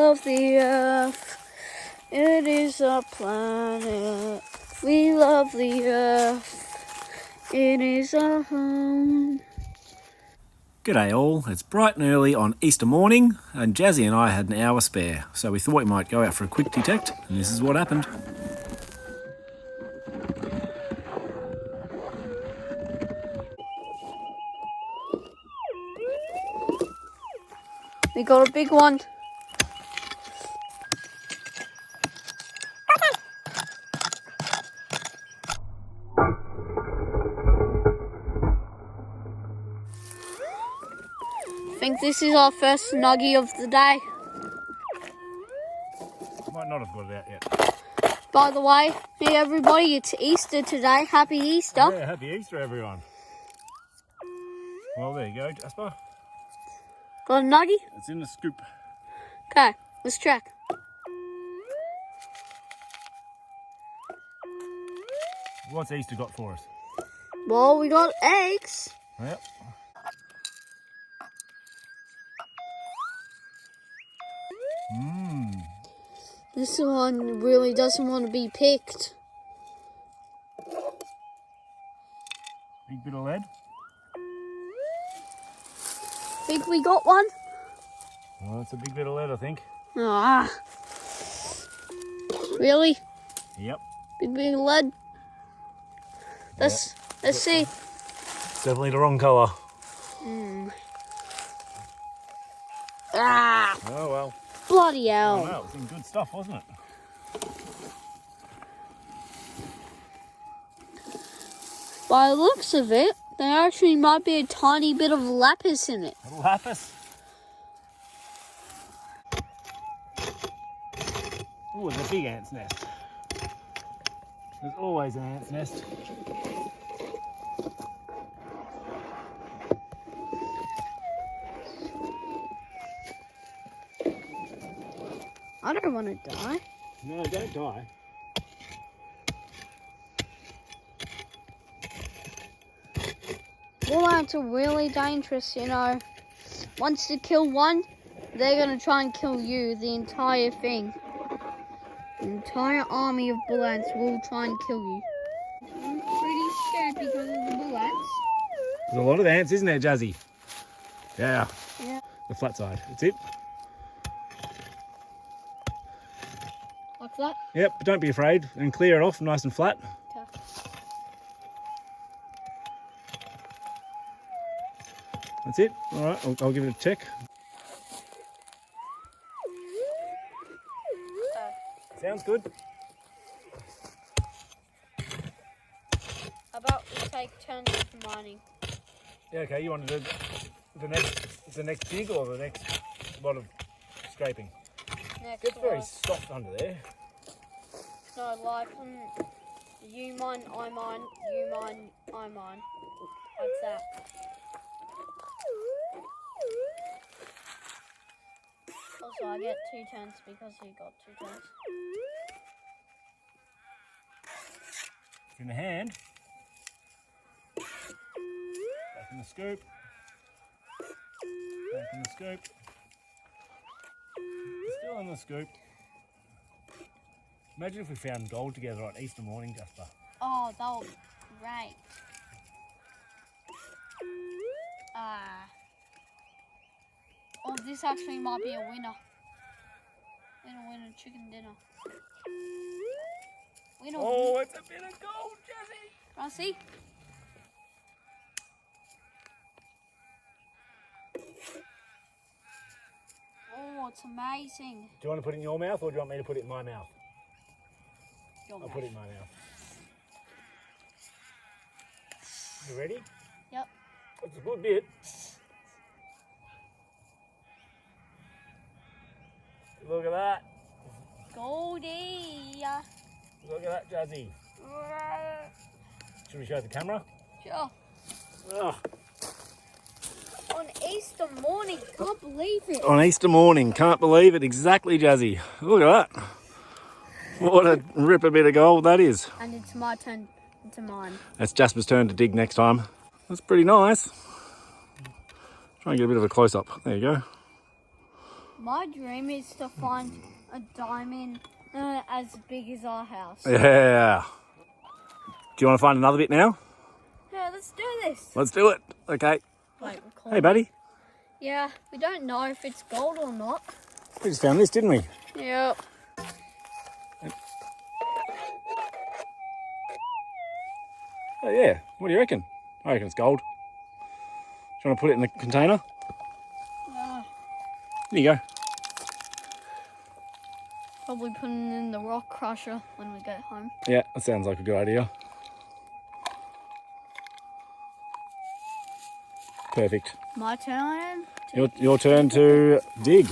love the earth. It is our planet. We love the earth. It is our home. G'day all, it's bright and early on Easter morning and Jazzy and I had an hour spare, so we thought we might go out for a quick detect, and this is what happened. We got a big one. I think this is our first nuggie of the day. Might not have got it out yet. By the way, hey everybody, it's Easter today. Happy Easter. Yeah, happy Easter everyone. Well, there you go, Jasper. Got a nuggie? It's in the scoop. Okay, let's check. What's Easter got for us? Well, we got eggs. Yep. This one really doesn't want to be picked. Big bit of lead. Think we got one? Well, it's a big bit of lead, I think. Ah. Really? Yep. Big lead. Let's see. It's definitely the wrong colour. Ah. Oh well. Bloody Oh hell. no, it was some good stuff, wasn't it? By the looks of it, there actually might be a tiny bit of lapis in it. Little lapis. Oh, it's a big ant's nest. There's always an ant's nest. I don't want to die. No, don't die. Bull ants are really dangerous, you know. Once you kill one, they're going to try and kill you, the entire thing. The entire army of bull ants will try and kill you. I'm pretty scared because of the bull ants. There's a lot of ants, isn't there, Jazzy? Yeah. Yeah. The flat side. That's it. Like that? Yep, but don't be afraid and clear it off nice and flat. Okay. That's it. All right, I'll give it a check. Sounds good. How about we take turns of mining? Yeah, okay. You want to do the next dig or the next lot of scraping? Next It's very one. soft under there. No, like, you mine, I mine, you mine, I mine. Like that. Also, I get 2 turns because he got 2 turns. It's in the hand. Back in the scoop. Back in the scoop. Still in the scoop. Imagine if we found gold together on Easter morning, Jasper. Oh, that would be great. Oh, this actually might be a winner. Winner, chicken dinner. Winner. Oh, it's a bit of gold, Jazzy. Wanna see? Oh, it's amazing. Do you want to put it in your mouth or do you want me to put it in my mouth? Your I'll mouth. put it in my mouth. You ready? Yep. It's a good bit. Look at that. Goldie. Look at that, Jazzy. Should we show the camera? Sure. Oh. On Easter morning, can't believe it. On Easter morning, can't believe it. Exactly, Jazzy. Look at that. What a ripper bit of gold that is. And it's my turn to mine. That's Jasper's turn to dig next time. That's pretty nice. Try and get a bit of a close-up. There you go. My dream is to find a diamond as big as our house. Yeah. Do you want to find another bit now? Yeah, let's do this. Let's do it. Okay. Wait, Hey, buddy. Yeah, we don't know if it's gold or not. We just found this, didn't we? Yeah. Oh, yeah. What do you reckon? I reckon it's gold. Do you want to put it in the container? Yeah. There you go. Probably putting it in the rock crusher when we get home. Yeah, that sounds like a good idea. Perfect. My turn. Your turn to dig.